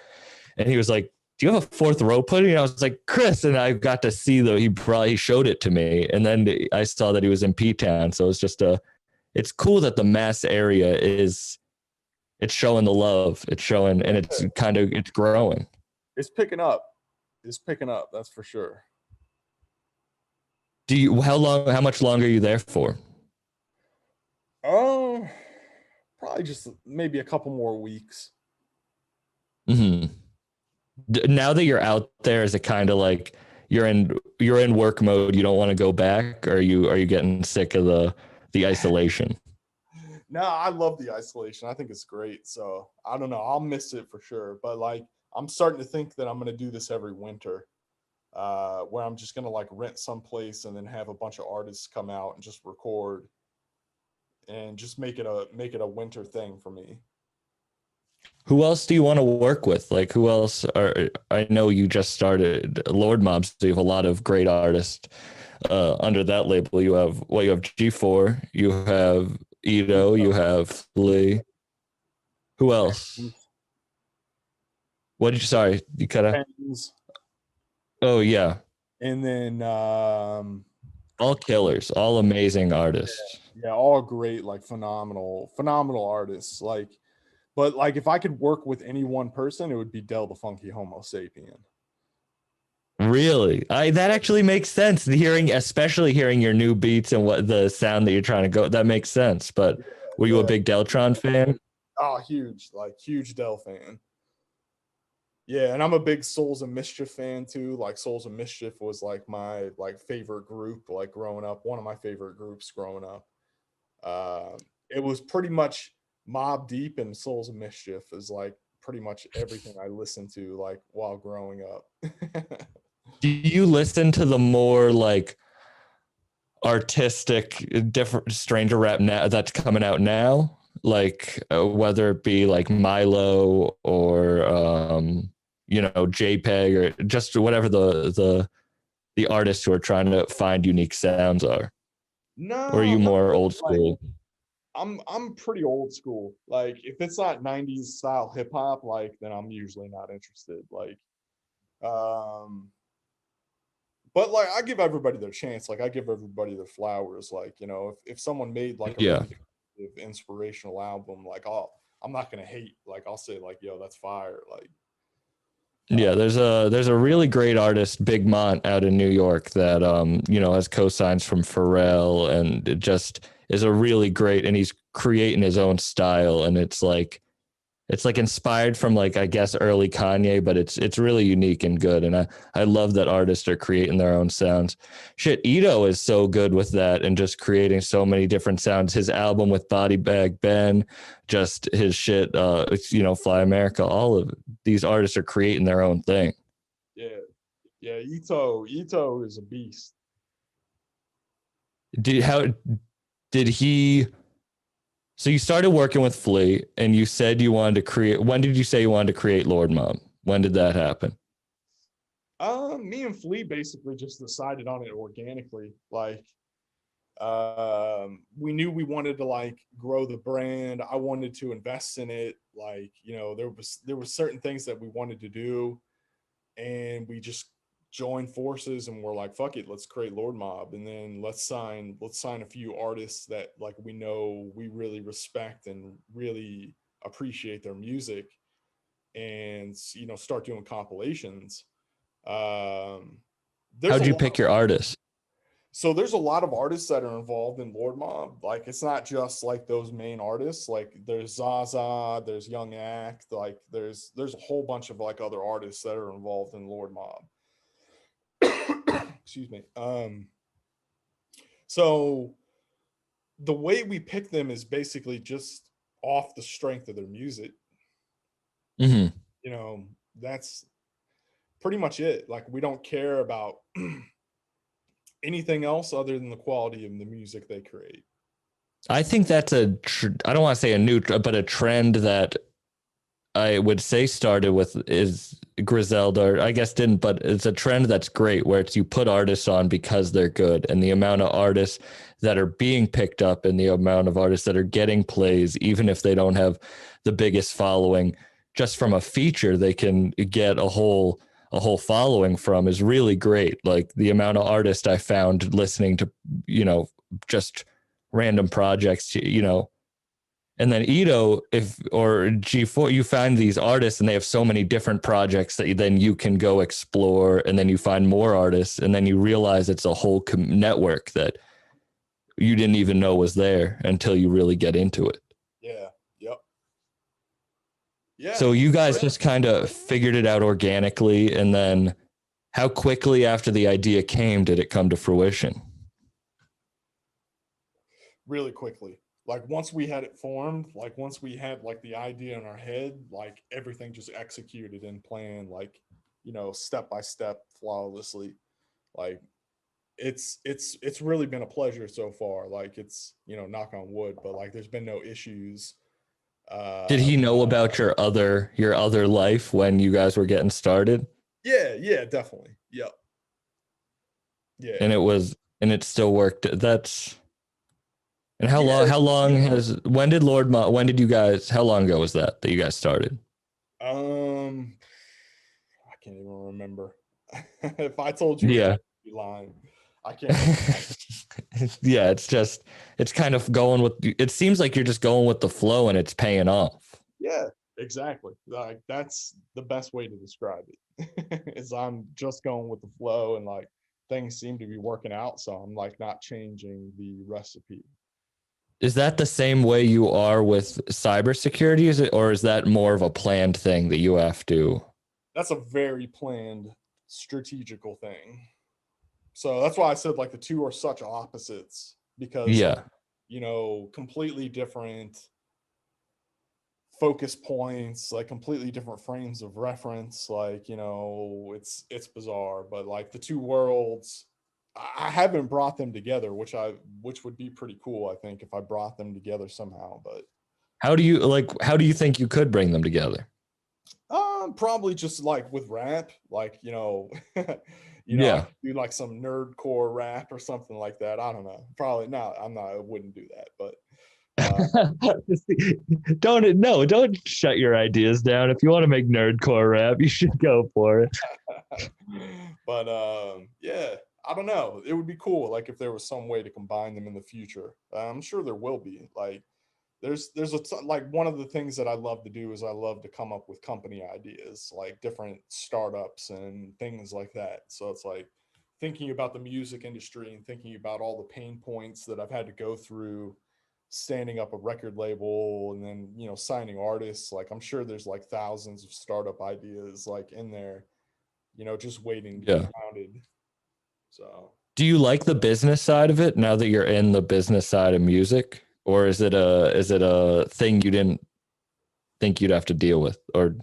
And he was like, do you have a fourth rope hoodie? And I was like, Chris, and I got to see he showed it to me. And then I saw that he was in P-Town. So it was just it's cool that the mass area it's showing the love. It's showing, and it's growing.
It's picking up. It's picking up. That's for sure.
How much longer are you there for?
Oh, probably just maybe a couple more weeks.
Mm-hmm. Now that you're out there, is it kind of like you're in work mode? You don't want to go back, or are you getting sick of the isolation?
No, I love the isolation. I think it's great. So I don't know. I'll miss it for sure. But like, I'm starting to think that I'm going to do this every winter, where I'm just going to like rent someplace and then have a bunch of artists come out and just record and just make it a winter thing for me.
Who else do you want to work with? Like, who else I know you just started Lord Mob, so you have a lot of great artists under that label. You have G4, you have Ito, you have Lee. Who else? Sorry, you cut out. Oh yeah.
And then
all killers, all amazing artists.
Yeah, all great, like phenomenal artists. Like, but like if I could work with any one person, it would be Del the Funky Homo Sapien.
Really? That actually makes sense. Especially hearing your new beats and what the sound that you're trying to go, that makes sense. But were you a big Deltron fan?
Oh, huge Del fan. Yeah, and I'm a big Souls of Mischief fan too. Like Souls of Mischief was like my favorite group, like growing up, one of my favorite groups growing up. It was pretty much Mobb Deep, and Souls of Mischief is like pretty much everything I listened to like while growing up.
Do you listen to the more like artistic, different stranger rap now that's coming out now? Like whether it be like Milo or JPEG or just whatever the artists who are trying to find unique sounds are?
No.
Or are you more old school?
I'm pretty old school. Like if it's not 90s style hip hop, like then I'm usually not interested. Like but like I give everybody their chance. Like I give everybody their flowers. Like, if someone made like a really inspirational album, like I'm not gonna hate. Like I'll say like, yo, that's fire. Like
yeah, there's a really great artist, Big Mont, out in New York that has cosigns from Pharrell, and it just is a really great, and he's creating his own style, and it's like inspired from like, I guess, early Kanye, but it's really unique and good. And I love that artists are creating their own sounds. Shit, Ito is so good with that and just creating so many different sounds. His album with Body Bag Ben, just his shit, Fly America, all of these artists are creating their own thing.
Yeah. Ito is a beast.
So you started working with Flea, and you said you wanted to create. When did you say you wanted to create Lord Mob? When did that happen?
Me and Flea basically just decided on it organically. Like, we knew we wanted to like grow the brand. I wanted to invest in it. Like, there were certain things that we wanted to do, and we just joined forces and we're like, fuck it, let's create Lord Mob, and then let's sign a few artists that like we know we really respect and really appreciate their music, and start doing compilations. How'd
you pick your artists?
So there's a lot of artists that are involved in Lord Mob. Like it's not just like those main artists. Like there's Zaza, there's Young Act, like there's a whole bunch of like other artists that are involved in Lord Mob. Excuse me. So the way we pick them is basically just off the strength of their music.
Mm-hmm.
That's pretty much it. Like we don't care about anything else other than the quality of the music they create.
I think that's I don't want to say but a trend that I would say started with is Griselda. I guess didn't, but it's a trend that's great where you put artists on because they're good, and the amount of artists that are being picked up and the amount of artists that are getting plays, even if they don't have the biggest following, just from a feature they can get a whole following from is really great. Like the amount of artists I found listening to, just random projects, you know. And then Ito, or G4, you find these artists and they have so many different projects that then you can go explore, and then you find more artists, and then you realize it's a whole network that you didn't even know was there until you really get into it.
Yeah. Yep. Yeah.
So you guys just kind of figured it out organically, and then how quickly after the idea came did it come to fruition?
Really quickly. Like once we had it formed, like once we had like the idea in our head, like everything just executed and planned, like, you know, step by step, flawlessly. Like it's really been a pleasure so far. Like it's, you know, knock on wood, but like there's been no issues.
Did he know about your other life when you guys were getting started?
Yeah, definitely. Yep. Yeah.
And it still worked. And how long when did how long ago was that you guys started?
I can't even remember. If I told you,
yeah,
I'd be lying. I can't.
Yeah, it's kind of going with, it seems like you're just going with the flow and it's paying off.
Yeah, exactly. Like that's the best way to describe it. Is I'm just going with the flow, and like things seem to be working out, so I'm like not changing the recipe.
Is that the same way you are with cybersecurity? Or is that more of a planned thing that you have to?
That's a very planned, strategical thing. So that's why I said like the two are such opposites, because you know, completely different focus points, like completely different frames of reference. Like, you know, it's bizarre, but like the two worlds, I haven't brought them together, which would be pretty cool, I think, if I brought them together somehow. But
how do you think you could bring them together?
Probably just like with rap, like, you know, I could do like some nerdcore rap or something like that. I don't know. Probably not. I wouldn't do that, but
don't shut your ideas down. If you want to make nerdcore rap, you should go for it.
But yeah, I don't know. It would be cool, like if there was some way to combine them in the future. I'm sure there will be. Like there's like one of the things that I love to do is I love to come up with company ideas, like different startups and things like that. So it's like thinking about the music industry and thinking about all the pain points that I've had to go through standing up a record label, and then, you know, signing artists. Like I'm sure there's like thousands of startup ideas like in there, you know, just waiting to be founded. So
do you like the business side of it now that you're in the business side of music, or is it a thing you didn't think you'd have to deal with, or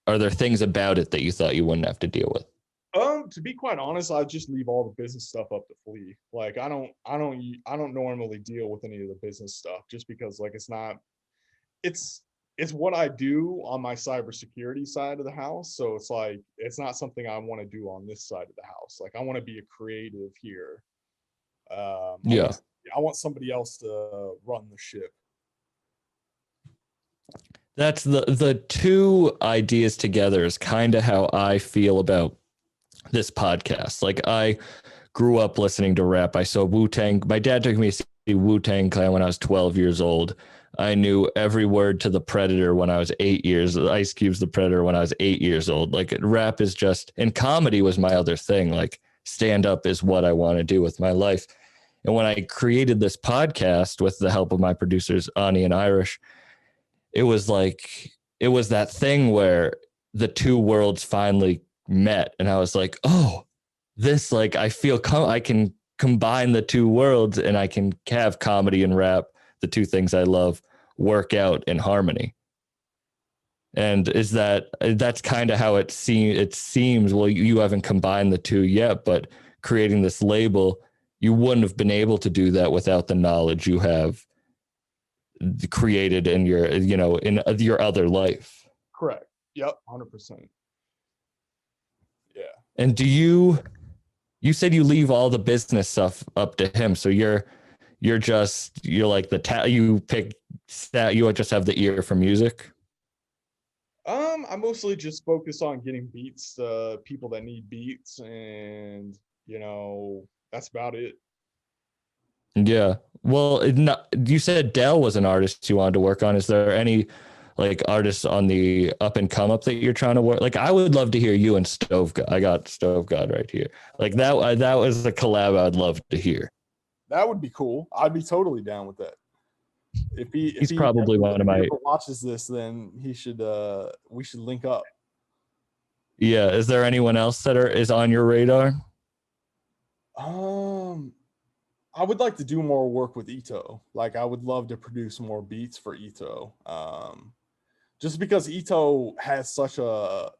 are there things about it that you thought you wouldn't have to deal with?
To be quite honest, I just leave all the business stuff up to Flea. Like I don't normally deal with any of the business stuff, just because like it's what I do on my cybersecurity side of the house. So it's like it's not something I want to do on this side of the house. Like I want to be a creative here. I want somebody else to run the ship.
That's the two ideas together is kind of how I feel about this podcast. Like I grew up listening to rap. I saw Wu-Tang. My dad took me to see Wu-Tang Clan when I was 12 years old. I knew every word to The Predator when I was 8 years. Ice Cube's The Predator when I was 8 years old. Like rap is just, and comedy was my other thing. Like stand up is what I want to do with my life. And when I created this podcast with the help of my producers, Ani and Irish, it was that thing where the two worlds finally met. And I was like, oh, this, like, I feel I can combine the two worlds, and I can have comedy and rap, the two things I love, work out in harmony. And that's kind of how it seems. Well, you haven't combined the two yet, but creating this label, you wouldn't have been able to do that without the knowledge you have created in your, in your other life.
Correct. Yep. 100%. Yeah.
And you said you leave all the business stuff up to him. So you're like you just have the ear for music.
I mostly just focus on getting beats to people that need beats, and that's about it.
Yeah. Well, you said Dell was an artist you wanted to work on. Is there any like artists on the up and come up that you're trying to work? Like, I would love to hear you and Stove God. I got Stove God right here. Like that was a collab I'd love to hear.
That would be cool. I'd be totally down with that.
He's probably one of my
watches this, then we should link up.
Yeah. Is there anyone else that is on your radar?
I would like to do more work with Ito. Like, I would love to produce more beats for Ito. Just because Ito has such a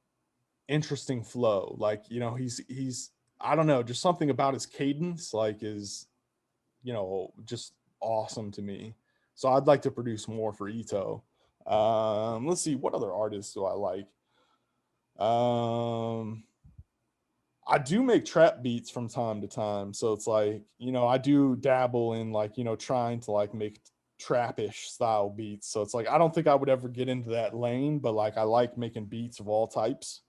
interesting flow. Like, you know, he's I don't know, just something about his cadence, like, is, you know, just awesome to me. So I'd like to produce more for Ito. Let's see, what other artists do I like? I do make trap beats from time to time. So it's like, you know, I do dabble in, like, you know, trying to like make trappish style beats. So it's like, I don't think I would ever get into that lane, but like, I like making beats of all types.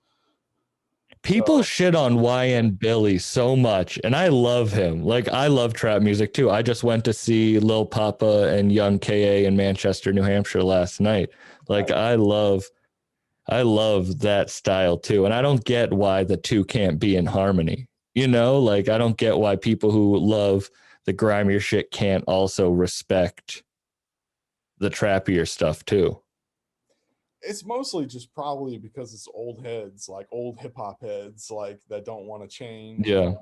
People shit on YN Billy so much, and I love him. Like, I love trap music too. I just went to see Lil Papa and Young KA in Manchester, New Hampshire last night. Like, I love that style too. And I don't get why the two can't be in harmony. You know, like, I don't get why people who love the grimier shit can't also respect the trappier stuff too.
It's mostly just probably because it's old heads, like old hip hop heads, like, that don't want to change.
Yeah.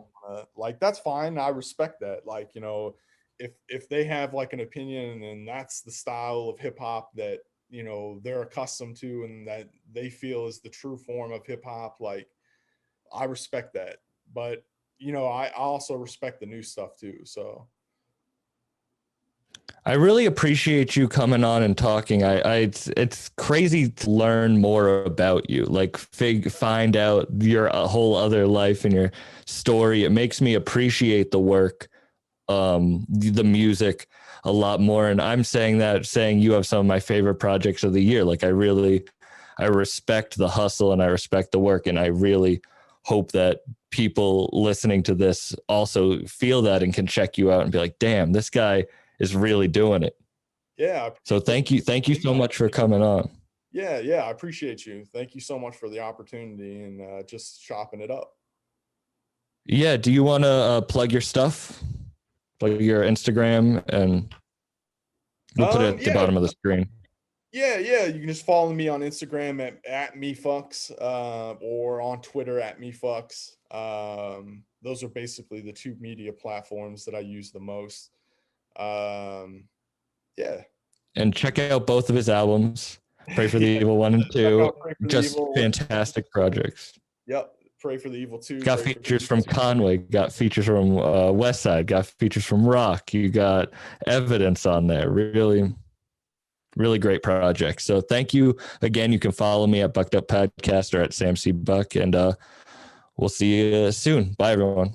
Like, that's fine. I respect that. Like, you know, if they have like an opinion and that's the style of hip hop that, you know, they're accustomed to and that they feel is the true form of hip hop, like, I respect that. But, you know, I also respect the new stuff too. So
I really appreciate you coming on and talking. It's crazy to learn more about you, like find out your whole other life and your story. It makes me appreciate the work, the music a lot more. And I'm saying you have some of my favorite projects of the year. Like, I respect the hustle and I respect the work. And I really hope that people listening to this also feel that and can check you out and be like, damn, this guy is really doing it.
Yeah.
So thank you so much for coming on.
Yeah, I appreciate you. Thank you so much for the opportunity and just chopping it up.
Yeah, do you want to plug your stuff, plug your Instagram, and we'll put it at the bottom of the screen.
Yeah, you can just follow me on Instagram at Mephux, or on Twitter at Mephux. Those are basically the two media platforms that I use the most. Yeah, and
check out both of his albums, Pray for the Evil 1 and 2. Just fantastic projects.
Yep, Pray for the Evil 2
got features from Conway, got features from Westside, got features from Rock. You got Evidence on there. Really great project. So thank you again. You can follow me at Bucked Up Podcast or at Sam C. Buck, and we'll see you soon. Bye, everyone.